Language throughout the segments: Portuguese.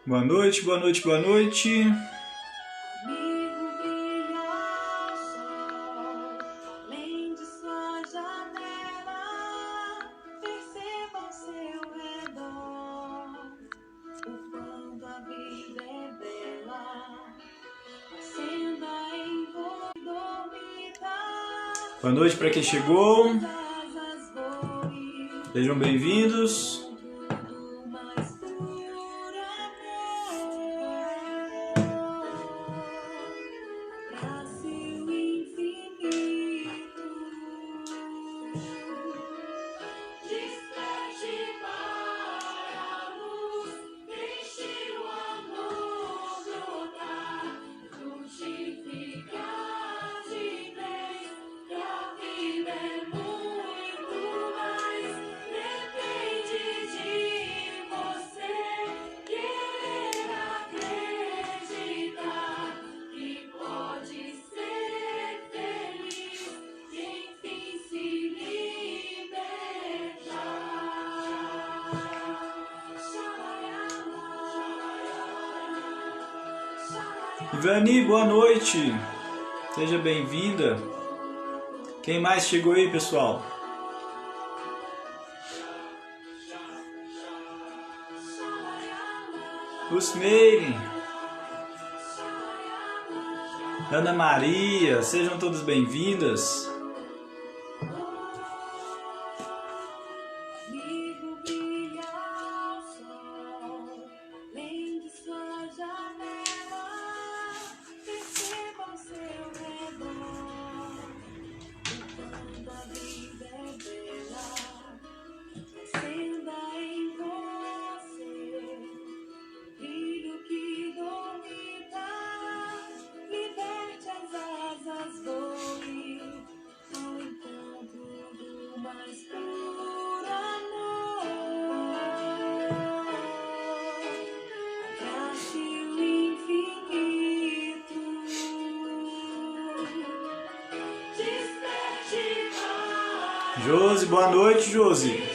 Boa noite, boa noite, boa noite. Amigo, brilha o sol, além de sua janela, perceba ao seu redor o quanto a vida é bela, acenda em voo e dormita. Boa noite para quem chegou. Sejam bem-vindos. Ivani, boa noite. Seja bem-vinda. Quem mais chegou aí, pessoal? Rusmeire, Ana Maria, sejam todas bem-vindas. Josi, boa noite, Josi.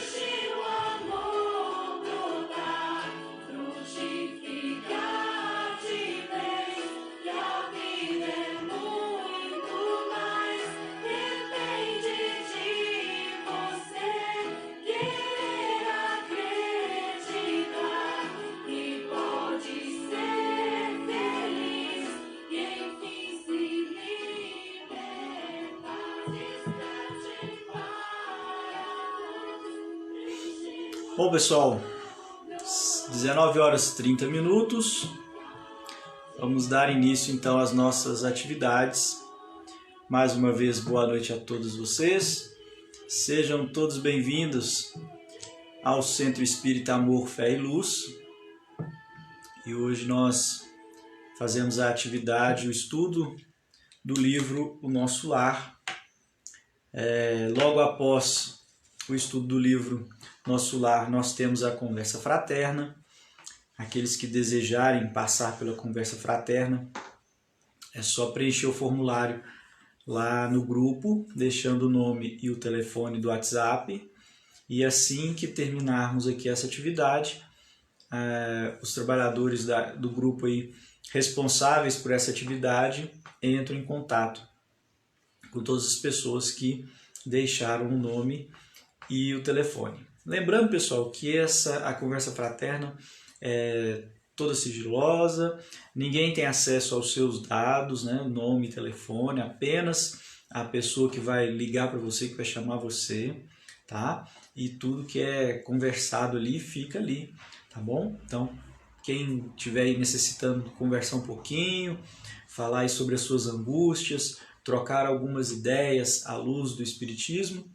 Bom, pessoal, 19 horas e 30 minutos, vamos dar início então às nossas atividades. Mais uma vez, boa noite a todos vocês, sejam todos bem-vindos ao Centro Espírita Amor, Fé e Luz. E hoje nós fazemos a atividade, o estudo do livro O Nosso Lar. Logo após o estudo do livro Nosso Lar, nós temos a conversa fraterna. Aqueles que desejarem passar pela conversa fraterna, é só preencher o formulário lá no grupo, deixando o nome e o telefone do WhatsApp. E assim que terminarmos aqui essa atividade, os trabalhadores do grupo aí, responsáveis por essa atividade entram em contato com todas as pessoas que deixaram o nome e o telefone. Lembrando, pessoal, que a conversa fraterna é toda sigilosa, ninguém tem acesso aos seus dados, né, nome e telefone, apenas a pessoa que vai ligar para você, que vai chamar você, tá? E tudo que é conversado ali fica ali, tá bom? Então, quem estiver necessitando conversar um pouquinho, falar aí sobre as suas angústias, trocar algumas ideias à luz do Espiritismo,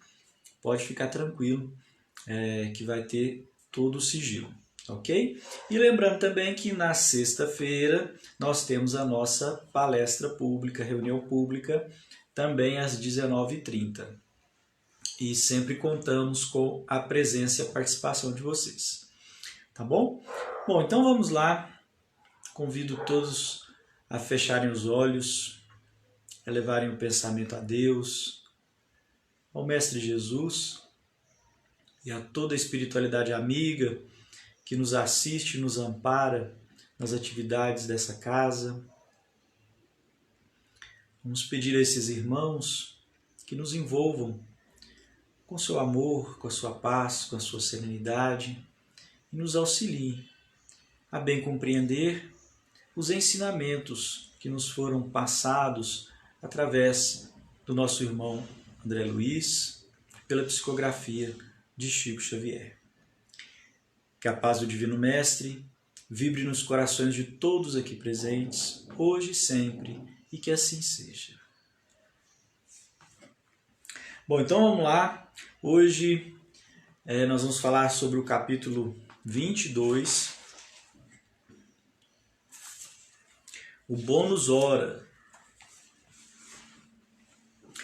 pode ficar tranquilo, que vai ter todo o sigilo, ok? E lembrando também que na sexta-feira nós temos a nossa palestra pública, reunião pública, também às 19h30. E sempre contamos com a presença e a participação de vocês, tá bom? Bom, então vamos lá. Convido todos a fecharem os olhos, a levarem o pensamento a Deus, ao Mestre Jesus e a toda a espiritualidade amiga que nos assiste e nos ampara nas atividades dessa casa. Vamos pedir a esses irmãos que nos envolvam com seu amor, com a sua paz, com a sua serenidade e nos auxiliem a bem compreender os ensinamentos que nos foram passados através do nosso irmão André Luiz, pela psicografia de Chico Xavier. Que a paz do Divino Mestre vibre nos corações de todos aqui presentes, hoje e sempre, e que assim seja. Bom, então vamos lá. Hoje nós vamos falar sobre o capítulo 22, o bônus hora.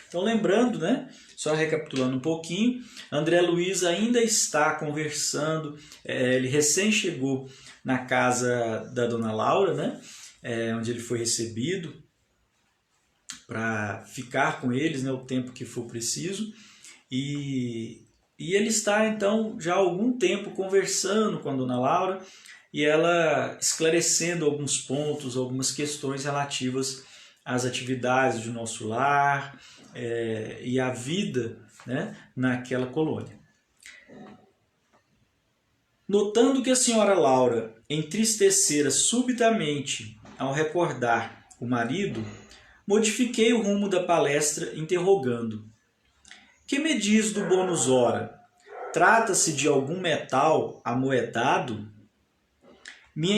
Então lembrando, só recapitulando um pouquinho, André Luiz ainda está conversando, ele recém chegou na casa da Dona Laura, onde ele foi recebido para ficar com eles, o tempo que for preciso, e ele está então já há algum tempo conversando com a Dona Laura e ela esclarecendo alguns pontos, algumas questões relativas às atividades do nosso lar e à vida naquela colônia. Notando que a senhora Laura entristecera subitamente ao recordar o marido, modifiquei o rumo da palestra interrogando: que me diz do bônus hora? Trata-se de algum metal amoedado? Minha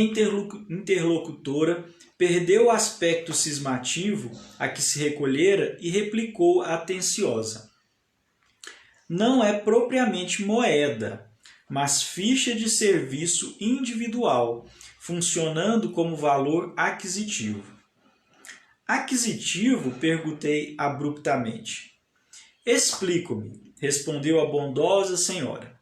interlocutora perdeu o aspecto cismativo a que se recolhera e replicou atenciosa: não é propriamente moeda, mas ficha de serviço individual, funcionando como valor aquisitivo. Aquisitivo? Perguntei abruptamente. Explico-me, respondeu a bondosa senhora.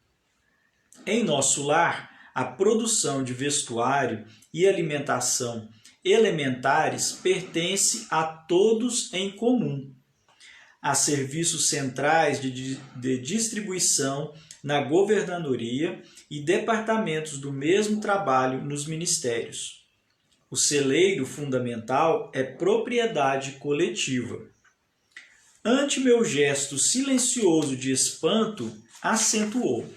Em nosso lar, a produção de vestuário e alimentação elementares pertence a todos em comum. Há serviços centrais de distribuição na governadoria e departamentos do mesmo trabalho nos ministérios. O celeiro fundamental é propriedade coletiva. Ante meu gesto silencioso de espanto, acentuou: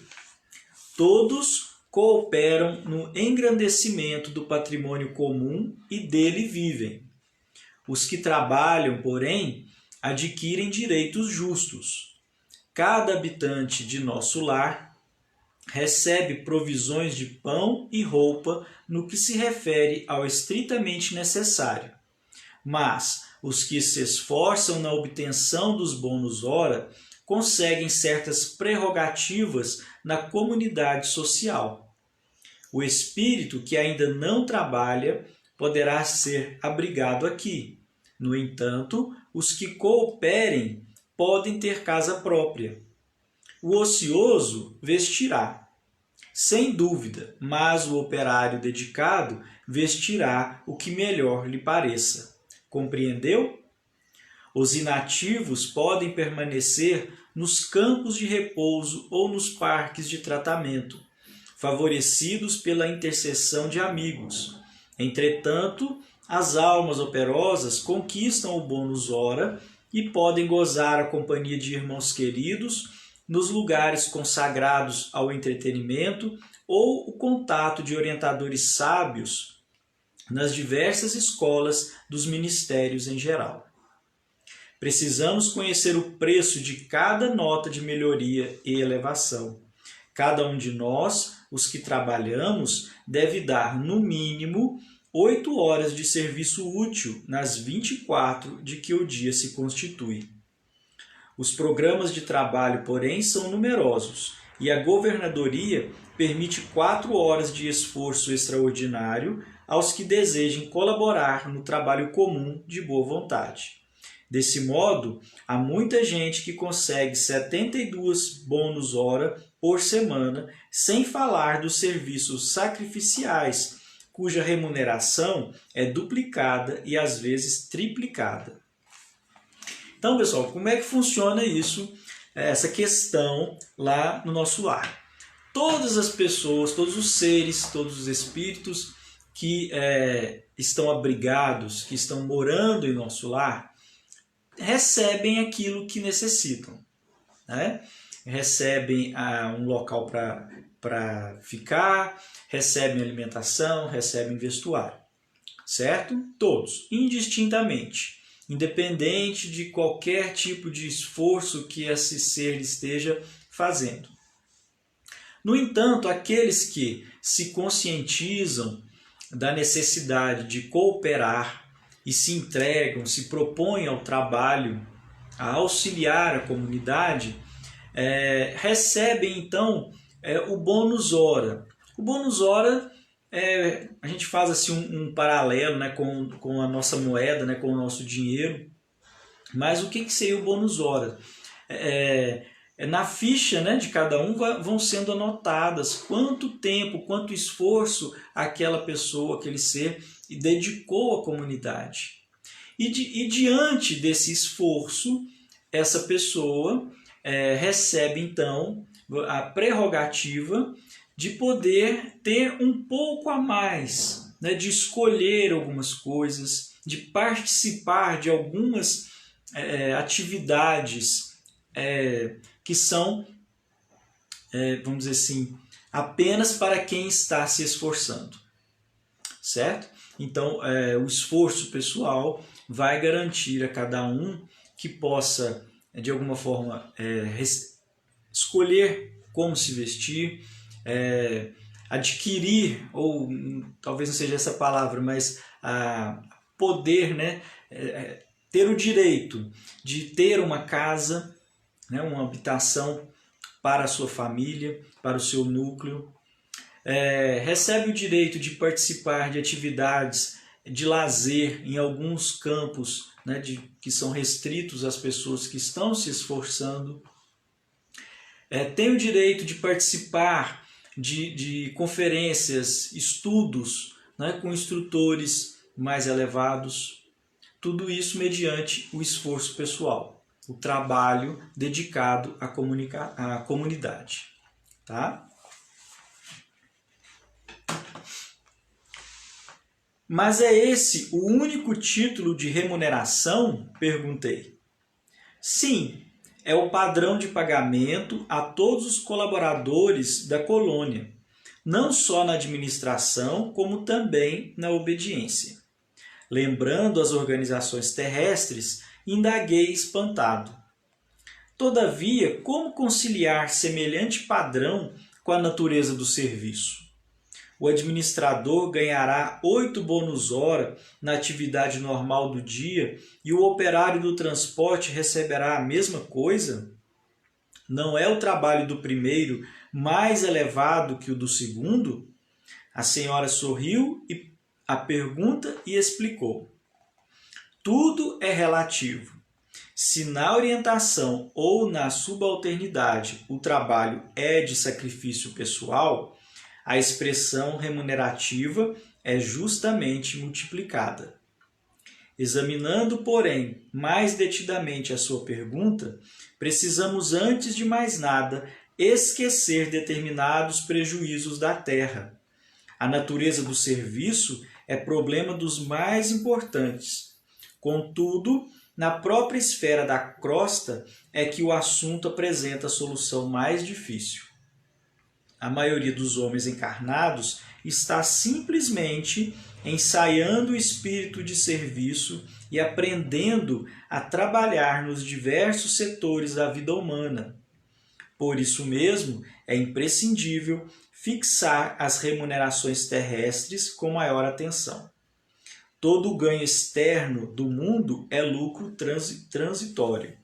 todos cooperam no engrandecimento do patrimônio comum e dele vivem. Os que trabalham, porém, adquirem direitos justos. Cada habitante de nosso lar recebe provisões de pão e roupa no que se refere ao estritamente necessário. Mas os que se esforçam na obtenção dos bônus hora conseguem certas prerrogativas na comunidade social. O espírito que ainda não trabalha poderá ser abrigado aqui. No entanto, os que cooperem podem ter casa própria. O ocioso vestirá, sem dúvida, mas o operário dedicado vestirá o que melhor lhe pareça. Compreendeu? Os inativos podem permanecer nos campos de repouso ou nos parques de tratamento, favorecidos pela intercessão de amigos. Entretanto, as almas operosas conquistam o bônus hora e podem gozar a companhia de irmãos queridos nos lugares consagrados ao entretenimento ou o contato de orientadores sábios nas diversas escolas dos ministérios em geral. Precisamos conhecer o preço de cada nota de melhoria e elevação. Cada um de nós, os que trabalhamos, deve dar, no mínimo, 8 horas de serviço útil nas 24 de que o dia se constitui. Os programas de trabalho, porém, são numerosos e a governadoria permite 4 horas de esforço extraordinário aos que desejem colaborar no trabalho comum de boa vontade. Desse modo, há muita gente que consegue 72 bônus hora por semana, sem falar dos serviços sacrificiais, cuja remuneração é duplicada e às vezes triplicada. Então, pessoal, como é que funciona isso, essa questão lá no nosso lar? Todas as pessoas, todos os seres, todos os espíritos que estão abrigados, que estão morando em nosso lar, recebem aquilo que necessitam, né? Recebem um local para ficar, recebem alimentação, recebem vestuário, certo? Todos, indistintamente, independente de qualquer tipo de esforço que esse ser esteja fazendo. No entanto, aqueles que se conscientizam da necessidade de cooperar e se entregam, se propõem ao trabalho, a auxiliar a comunidade, recebem então o bônus hora. O bônus hora, a gente faz assim um paralelo, né, com a nossa moeda, né, com o nosso dinheiro. Mas o que seria o bônus hora? Na ficha, né, de cada um vão sendo anotadas quanto tempo, quanto esforço aquela pessoa, aquele ser dedicou à comunidade. E diante desse esforço, essa pessoa recebe então a prerrogativa de poder ter um pouco a mais, né, de escolher algumas coisas, de participar de algumas atividades que são, vamos dizer assim, apenas para quem está se esforçando, certo? Então, o esforço pessoal vai garantir a cada um que possa, de alguma forma, escolher como se vestir, adquirir, ou talvez não seja essa palavra, mas poder, né, ter o direito de ter uma casa, né, uma habitação para a sua família, para o seu núcleo, recebe o direito de participar de atividades de lazer em alguns campos, né, que são restritos às pessoas que estão se esforçando, tem o direito de participar de conferências, estudos, né, com instrutores mais elevados, tudo isso mediante o esforço pessoal, o trabalho dedicado à comunidade. Tá? Mas é esse o único título de remuneração? Perguntei. Sim, é o padrão de pagamento a todos os colaboradores da colônia, não só na administração, como também na obediência. Lembrando as organizações terrestres, indaguei espantado. Todavia, como conciliar semelhante padrão com a natureza do serviço? O administrador ganhará 8 bônus hora na atividade normal do dia e o operário do transporte receberá a mesma coisa? Não é o trabalho do primeiro mais elevado que o do segundo? A senhora sorriu à pergunta e explicou. Tudo é relativo. Se na orientação ou na subalternidade o trabalho é de sacrifício pessoal, a expressão remunerativa é justamente multiplicada. Examinando, porém, mais detidamente a sua pergunta, precisamos, antes de mais nada, esquecer determinados prejuízos da terra. A natureza do serviço é problema dos mais importantes. Contudo, na própria esfera da crosta é que o assunto apresenta a solução mais difícil. A maioria dos homens encarnados está simplesmente ensaiando o espírito de serviço e aprendendo a trabalhar nos diversos setores da vida humana. Por isso mesmo, é imprescindível fixar as remunerações terrestres com maior atenção. Todo o ganho externo do mundo é lucro transitório.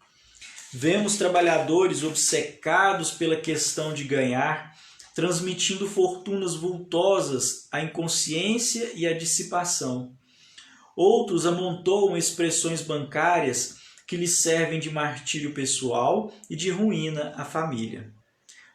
Vemos trabalhadores obcecados pela questão de ganhar, transmitindo fortunas vultosas à inconsciência e à dissipação. Outros amontoam expressões bancárias que lhes servem de martírio pessoal e de ruína à família.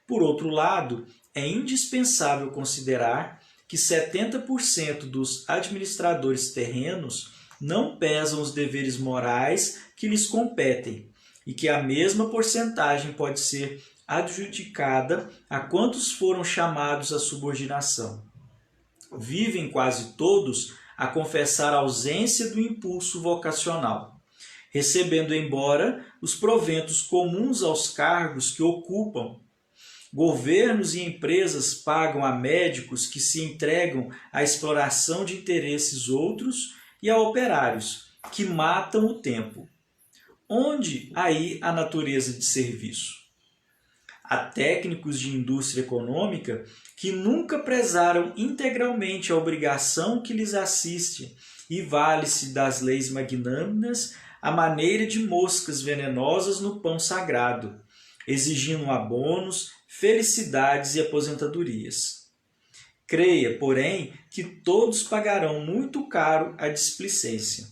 Por outro lado, é indispensável considerar que 70% dos administradores terrenos não pesam os deveres morais que lhes competem e que a mesma porcentagem pode ser adjudicada a quantos foram chamados à subordinação. vivem quase todos a confessar a ausência do impulso vocacional, recebendo embora os proventos comuns aos cargos que ocupam. Governos e empresas pagam a médicos que se entregam à exploração de interesses outros e a operários que matam o tempo. Onde aí a natureza de serviço? Há técnicos de indústria econômica que nunca prezaram integralmente a obrigação que lhes assiste e vale-se das leis magnânimas à maneira de moscas venenosas no pão sagrado, exigindo abonos, felicidades e aposentadorias. Creia, porém, que todos pagarão muito caro a displicência.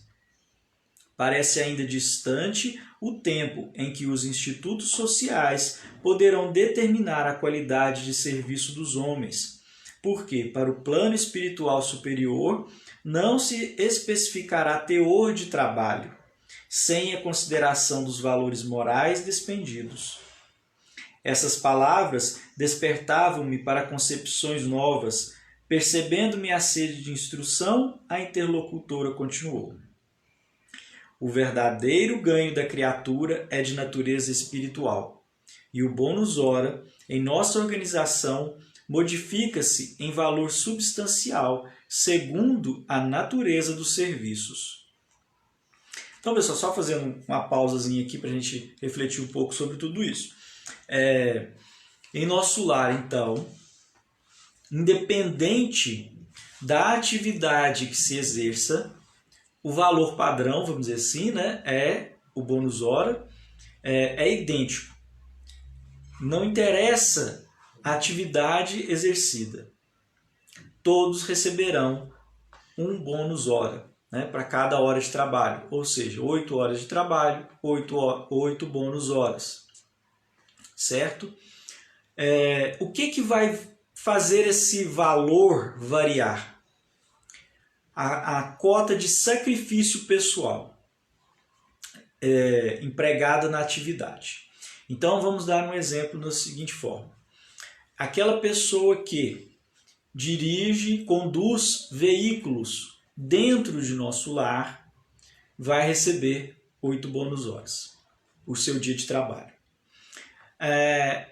Parece ainda distante o tempo em que os institutos sociais poderão determinar a qualidade de serviço dos homens, porque, para o plano espiritual superior, não se especificará teor de trabalho, sem a consideração dos valores morais despendidos. Essas palavras despertavam-me para concepções novas. Percebendo-me a sede de instrução, a interlocutora continuou. O verdadeiro ganho da criatura é de natureza espiritual, e o bônus hora, em nossa organização, modifica-se em valor substancial, segundo a natureza dos serviços. Então, pessoal, só fazendo uma pausazinha aqui para a gente refletir um pouco sobre tudo isso. Em nosso lar, então, independente da atividade que se exerça, o valor padrão, vamos dizer assim, né, o bônus hora, é idêntico. Não interessa a atividade exercida. Todos receberão um bônus hora, né, para cada hora de trabalho. Ou seja, 8 horas de trabalho, 8 bônus horas. Certo? O que vai fazer esse valor variar? A cota de sacrifício pessoal empregada na atividade. Então, vamos dar um exemplo da seguinte forma. Aquela pessoa que dirige, conduz veículos dentro de nosso lar vai receber 8 bônus horas, o seu dia de trabalho.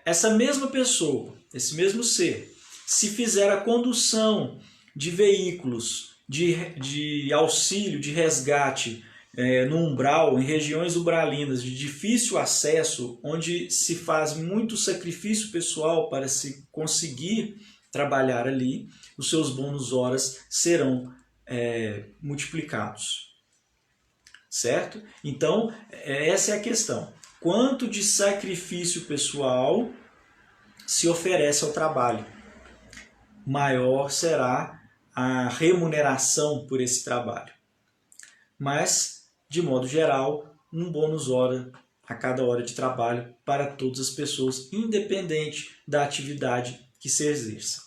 Essa mesma pessoa, esse mesmo ser, se fizer a condução de veículos de auxílio, de resgate no umbral, em regiões umbralinas de difícil acesso, onde se faz muito sacrifício pessoal para se conseguir trabalhar ali, os seus bônus horas serão multiplicados. Certo? Então, essa é a questão. Quanto de sacrifício pessoal se oferece ao trabalho? Maior será a remuneração por esse trabalho. Mas, de modo geral, um bônus hora a cada hora de trabalho para todas as pessoas, independente da atividade que se exerça.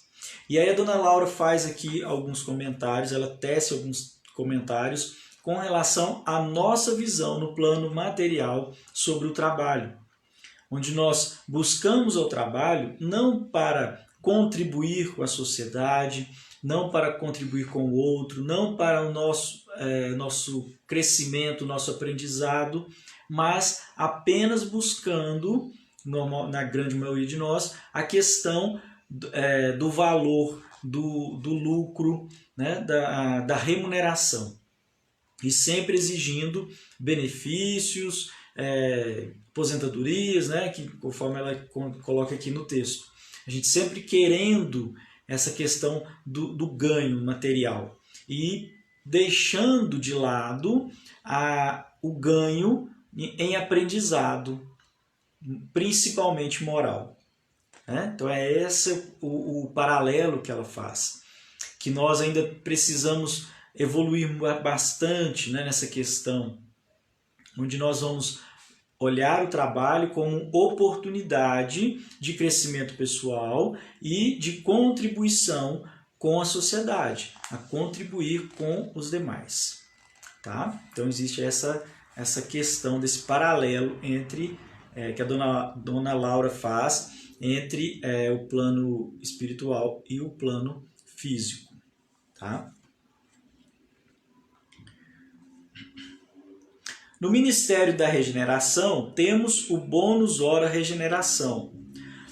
E aí a dona Laura faz aqui alguns comentários, ela tece alguns comentários com relação à nossa visão no plano material sobre o trabalho, onde nós buscamos o trabalho não para contribuir com a sociedade, não para contribuir com o outro, não para o nosso crescimento, nosso aprendizado, mas apenas buscando, na grande maioria de nós, a questão do valor, do lucro, né, da remuneração. E sempre exigindo benefícios, aposentadorias, né, que, conforme ela coloca aqui no texto. A gente sempre querendo essa questão do ganho material e deixando de lado o ganho em aprendizado, principalmente moral. Né? Então é esse o paralelo que ela faz, que nós ainda precisamos evoluir bastante, né, nessa questão, onde nós vamos olhar o trabalho como oportunidade de crescimento pessoal e de contribuição com a sociedade, a contribuir com os demais. Tá? Então existe essa questão desse paralelo entre que a dona Laura faz entre o plano espiritual e o plano físico. Tá? No Ministério da Regeneração, temos o bônus hora regeneração.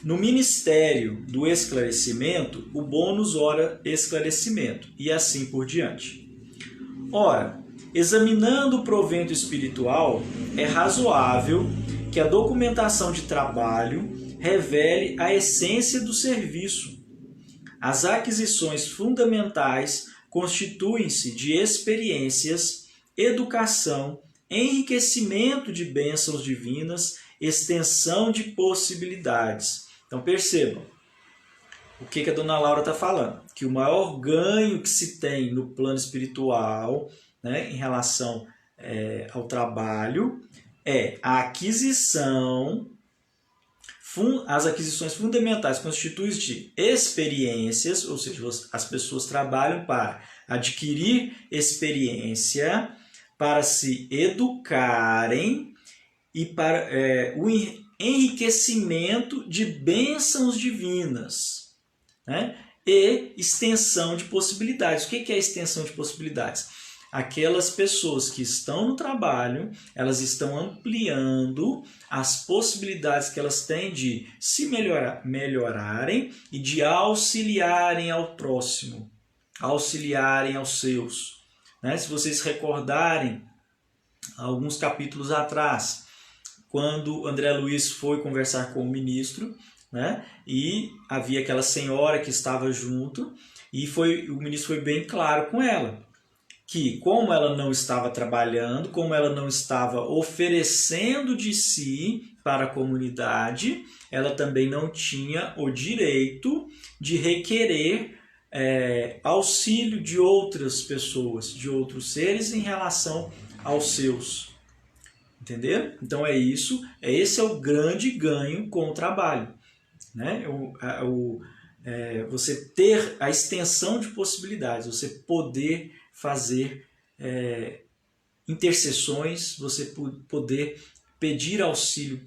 No Ministério do Esclarecimento, o bônus hora esclarecimento, e assim por diante. Ora, examinando o provento espiritual, é razoável que a documentação de trabalho revele a essência do serviço. As aquisições fundamentais constituem-se de experiências, educação, enriquecimento de bênçãos divinas, extensão de possibilidades. Então percebam, o que a dona Laura está falando? Que o maior ganho que se tem no plano espiritual, né, em relação ao trabalho, é a aquisição. As aquisições fundamentais constituem-se de experiências, ou seja, as pessoas trabalham para adquirir experiência, para se educarem e para o enriquecimento de bênçãos divinas, né? E extensão de possibilidades. O que é extensão de possibilidades? Aquelas pessoas que estão no trabalho, elas estão ampliando as possibilidades que elas têm de se melhorarem e de auxiliarem ao próximo, auxiliarem aos seus. Né? Se vocês recordarem, alguns capítulos atrás, quando André Luiz foi conversar com o ministro, né? E havia aquela senhora que estava junto, e o ministro foi bem claro com ela, que como ela não estava trabalhando, como ela não estava oferecendo de si para a comunidade, ela também não tinha o direito de requerer auxílio de outras pessoas, de outros seres em relação aos seus. Entenderam? Então esse é o grande ganho com o trabalho. Né? Você ter a extensão de possibilidades, você poder fazer intercessões, você poder pedir auxílio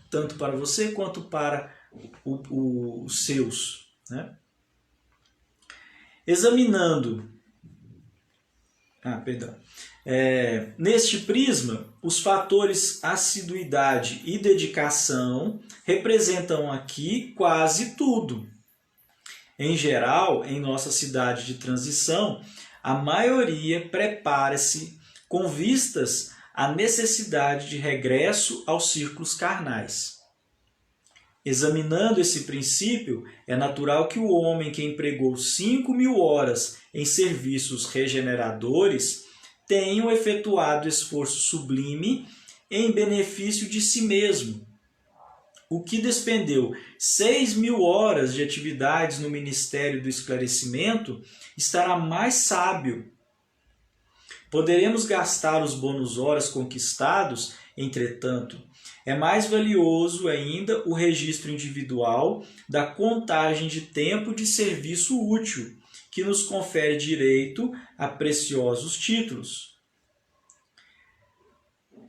tanto para você quanto para os seus. Né? Examinando, neste prisma, os fatores assiduidade e dedicação representam aqui quase tudo. Em geral, em nossa cidade de transição, a maioria prepara-se com vistas à necessidade de regresso aos círculos carnais. Examinando esse princípio, é natural que o homem que empregou 5.000 horas em serviços regeneradores tenha efetuado esforço sublime em benefício de si mesmo. O que despendeu 6.000 horas de atividades no Ministério do Esclarecimento estará mais sábio. Poderemos gastar os bônus horas conquistados, entretanto, é mais valioso ainda o registro individual da contagem de tempo de serviço útil, que nos confere direito a preciosos títulos.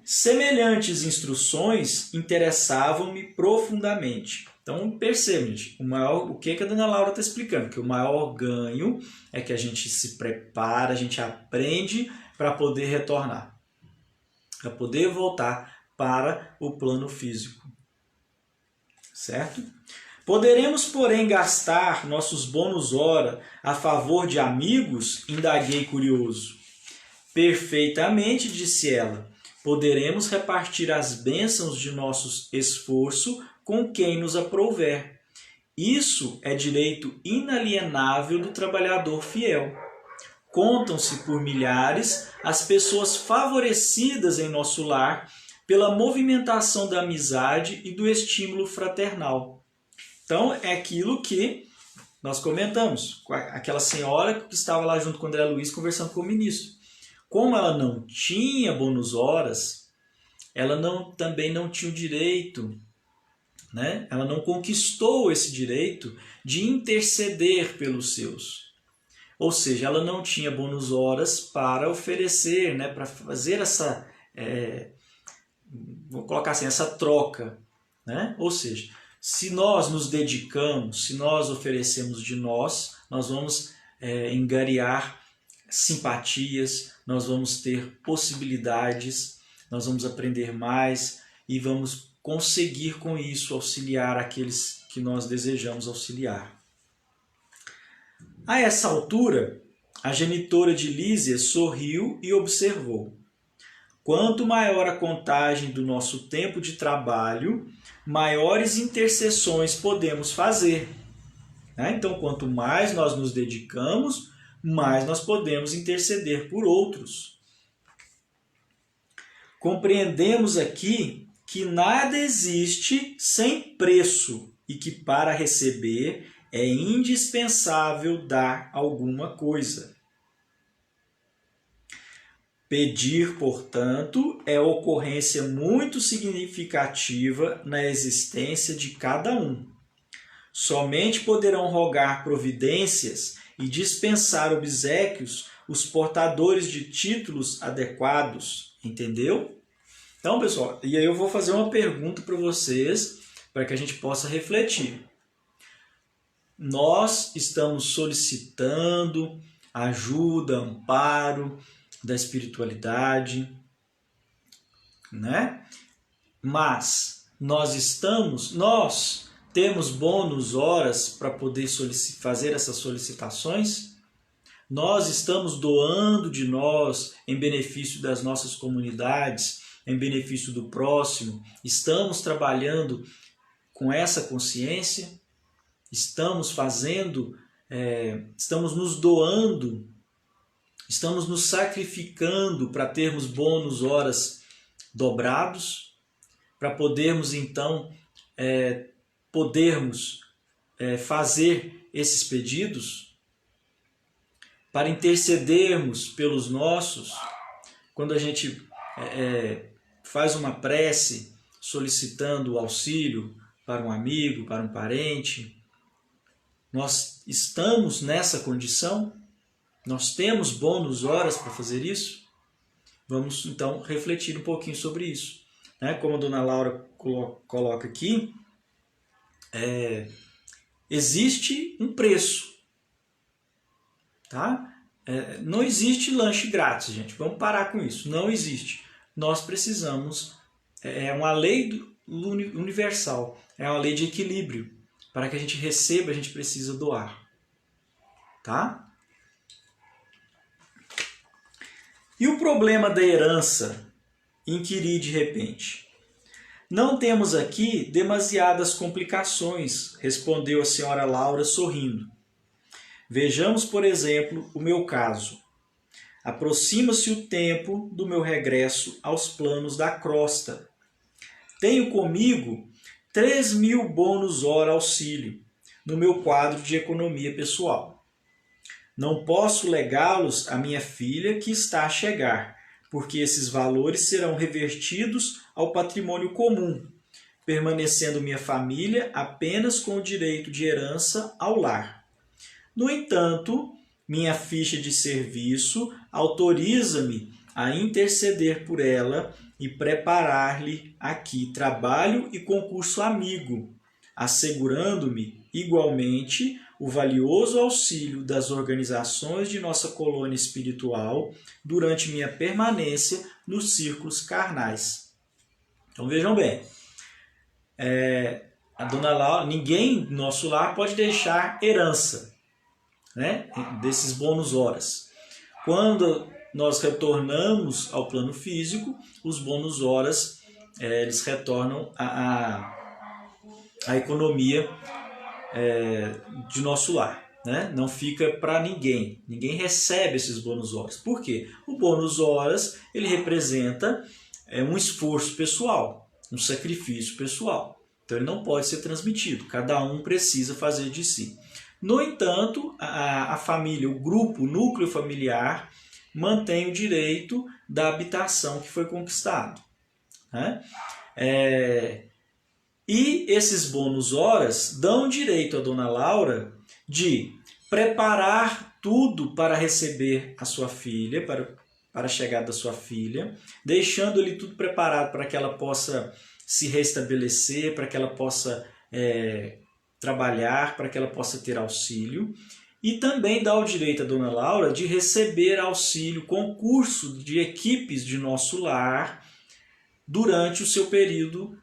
Semelhantes instruções interessavam-me profundamente. Então, percebam, gente, o que a dona Laura está explicando? Que o maior ganho é que a gente se prepara, a gente aprende para poder retornar, para poder voltar para o plano físico. Certo? Poderemos, porém, gastar nossos bônus hora a favor de amigos? Indaguei curioso. Perfeitamente, disse ela. Poderemos repartir as bênçãos de nosso esforço com quem nos aprouver. Isso é direito inalienável do trabalhador fiel. Contam-se por milhares as pessoas favorecidas em nosso lar pela movimentação da amizade e do estímulo fraternal. Então, é aquilo que nós comentamos. Aquela senhora que estava lá junto com o André Luiz conversando com o ministro. Como ela não tinha bônus horas, ela também não tinha o direito, né? Ela não conquistou esse direito de interceder pelos seus. Ou seja, ela não tinha bônus horas para oferecer, né? Para fazer essa, vou colocar assim, essa troca. Né? Ou seja, se nós nos dedicamos, se nós oferecemos de nós vamos angariar simpatias, nós vamos ter possibilidades, nós vamos aprender mais e vamos conseguir com isso auxiliar aqueles que nós desejamos auxiliar. A essa altura, a genitora de Lísias sorriu e observou: quanto maior a contagem do nosso tempo de trabalho, maiores intercessões podemos fazer. Então, quanto mais nós nos dedicamos, mais nós podemos interceder por outros. Compreendemos aqui que nada existe sem preço e que para receber é indispensável dar alguma coisa. Pedir, portanto, é ocorrência muito significativa na existência de cada um. Somente poderão rogar providências e dispensar obséquios os portadores de títulos adequados, entendeu? Então, pessoal, e aí eu vou fazer uma pergunta para vocês, para que a gente possa refletir. Nós estamos solicitando ajuda, amparo da espiritualidade, né? Mas nós temos bônus horas para poder fazer essas solicitações? Nós estamos doando de nós em benefício das nossas comunidades, em benefício do próximo? Estamos trabalhando com essa consciência? Estamos estamos nos doando, estamos nos sacrificando para termos bônus horas dobrados, para podermos então fazer esses pedidos, para intercedermos pelos nossos. Quando a gente faz uma prece solicitando auxílio para um amigo, para um parente, nós estamos nessa condição? Nós temos bônus horas para fazer isso? Vamos então refletir um pouquinho sobre isso. Como a dona Laura coloca aqui, existe um preço. Tá? Não existe lanche grátis, gente. Vamos parar com isso. Não existe. Nós precisamos, é uma lei universal, é uma lei de equilíbrio. Para que a gente receba, a gente precisa doar. Tá? E o problema da herança? Inquiri de repente. Não temos aqui demasiadas complicações, respondeu a senhora Laura sorrindo. Vejamos, por exemplo, o meu caso. Aproxima-se o tempo do meu regresso aos planos da crosta. Tenho comigo 3.000 bônus hora auxílio no meu quadro de economia pessoal. Não posso legá-los à minha filha que está a chegar, porque esses valores serão revertidos ao patrimônio comum, permanecendo minha família apenas com o direito de herança ao lar. No entanto, minha ficha de serviço autoriza-me a interceder por ela e preparar-lhe aqui trabalho e concurso amigo, assegurando-me, igualmente, o valioso auxílio das organizações de nossa colônia espiritual durante minha permanência nos círculos carnais. Então vejam bem, a dona Laura, ninguém no nosso lar pode deixar herança, né, desses bônus horas. Quando nós retornamos ao plano físico, os bônus horas eles retornam à economia de nosso lar, né? Não fica para ninguém, ninguém recebe esses bônus horas. Por quê? O bônus horas ele representa um esforço pessoal, um sacrifício pessoal, então ele não pode ser transmitido, cada um precisa fazer de si. No entanto, a família, o grupo, o núcleo familiar mantém o direito da habitação que foi conquistado, né? E esses bônus horas dão direito à dona Laura de preparar tudo para receber a sua filha, para a chegada da sua filha, deixando ali tudo preparado para que ela possa se restabelecer, para que ela possa trabalhar, para que ela possa ter auxílio. E também dá o direito à dona Laura de receber auxílio, concurso de equipes de nosso lar durante o seu período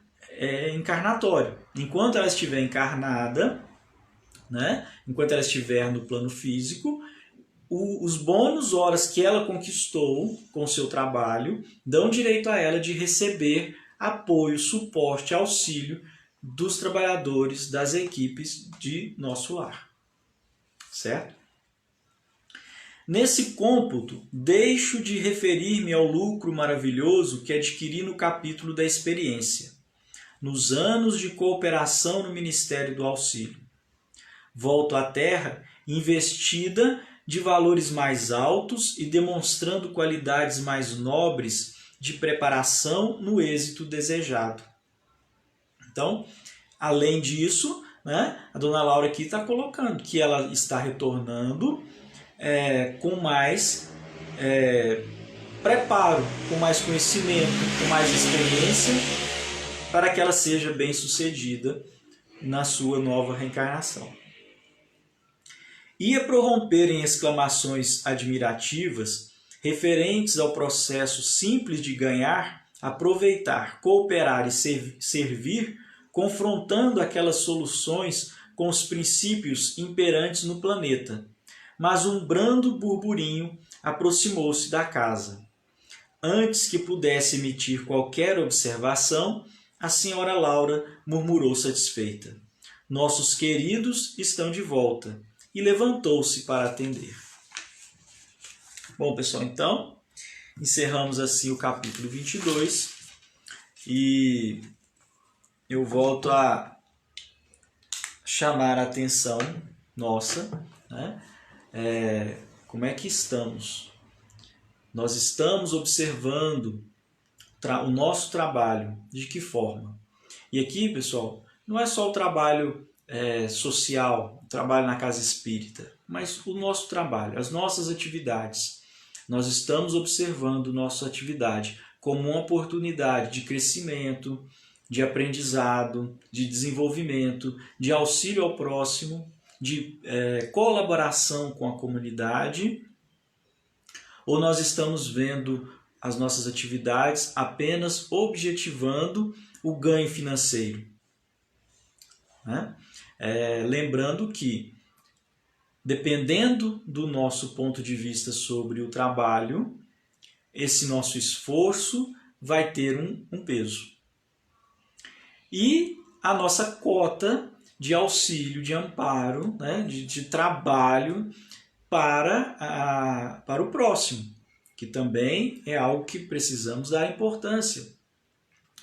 encarnatório. Enquanto ela estiver encarnada, né, enquanto ela estiver no plano físico, os bônus horas que ela conquistou com o seu trabalho dão direito a ela de receber apoio, suporte, auxílio dos trabalhadores das equipes de nosso lar. Certo? Nesse cômputo, deixo de referir-me ao lucro maravilhoso que adquiri no capítulo da experiência, nos anos de cooperação no Ministério do Auxílio. Volto à Terra investida de valores mais altos e demonstrando qualidades mais nobres de preparação no êxito desejado. Então, além disso, né, a dona Laura aqui está colocando que ela está retornando com mais preparo, com mais conhecimento, com mais experiência, para que ela seja bem-sucedida na sua nova reencarnação. Ia prorromper em exclamações admirativas referentes ao processo simples de ganhar, aproveitar, cooperar e servir, confrontando aquelas soluções com os princípios imperantes no planeta. Mas um brando burburinho aproximou-se da casa. Antes que pudesse emitir qualquer observação, a senhora Laura murmurou satisfeita: "Nossos queridos estão de volta", e levantou-se para atender. Bom, pessoal, então, encerramos assim o capítulo 22 e eu volto a chamar a atenção nossa, né? Como é que estamos? Nós estamos observando o nosso trabalho, de que forma? E aqui, pessoal, não é só o trabalho social, o trabalho na casa espírita, mas o nosso trabalho, as nossas atividades. Nós estamos observando nossa atividade como uma oportunidade de crescimento, de aprendizado, de desenvolvimento, de auxílio ao próximo, de colaboração com a comunidade, ou nós estamos vendo as nossas atividades apenas objetivando o ganho financeiro, né? Lembrando que, dependendo do nosso ponto de vista sobre o trabalho, esse nosso esforço vai ter um peso. E a nossa cota de auxílio, de amparo, né, de trabalho para o próximo, que também é algo que precisamos dar importância,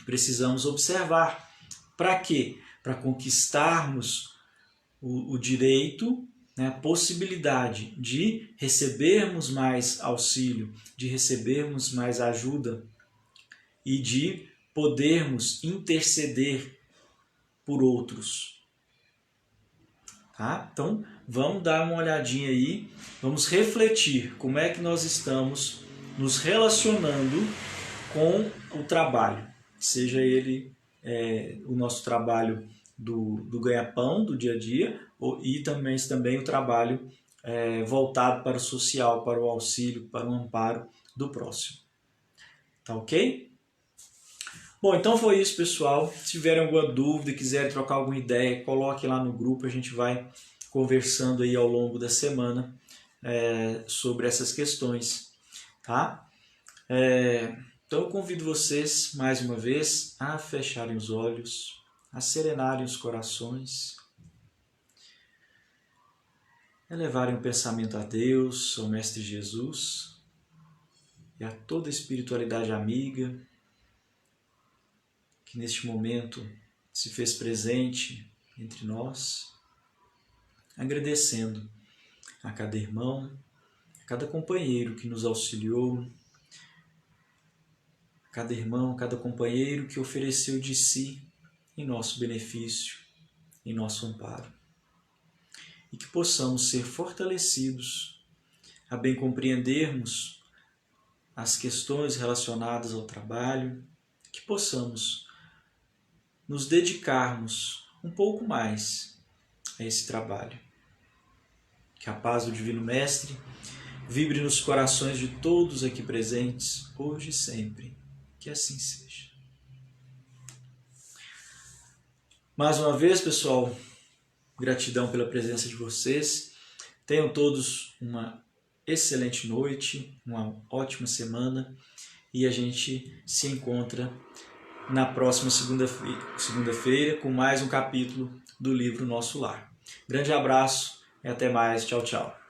precisamos observar. Para quê? Para conquistarmos o direito, né, a possibilidade de recebermos mais auxílio, de recebermos mais ajuda e de podermos interceder por outros. Tá? Então, vamos dar uma olhadinha aí, vamos refletir como é que nós estamos nos relacionando com o trabalho, seja ele o nosso trabalho do ganha-pão, do dia a dia, e também o trabalho voltado para o social, para o auxílio, para o amparo do próximo. Tá ok? Bom, então foi isso, pessoal. Se tiverem alguma dúvida, quiserem trocar alguma ideia, coloque lá no grupo, a gente vai conversando aí ao longo da semana sobre essas questões, tá? Então eu convido vocês, mais uma vez, a fecharem os olhos, a serenarem os corações, elevarem o pensamento a Deus, ao Mestre Jesus e a toda a espiritualidade amiga que neste momento se fez presente entre nós, agradecendo a cada irmão, a cada companheiro que nos auxiliou, a cada irmão, a cada companheiro que ofereceu de si em nosso benefício, em nosso amparo. E que possamos ser fortalecidos a bem compreendermos as questões relacionadas ao trabalho, que possamos nos dedicarmos um pouco mais a esse trabalho. Que a paz do Divino Mestre vibre nos corações de todos aqui presentes, hoje e sempre. Que assim seja. Mais uma vez, pessoal, gratidão pela presença de vocês. Tenham todos uma excelente noite, uma ótima semana e a gente se encontra na próxima segunda-feira com mais um capítulo do livro Nosso Lar. Grande abraço e até mais. Tchau, tchau.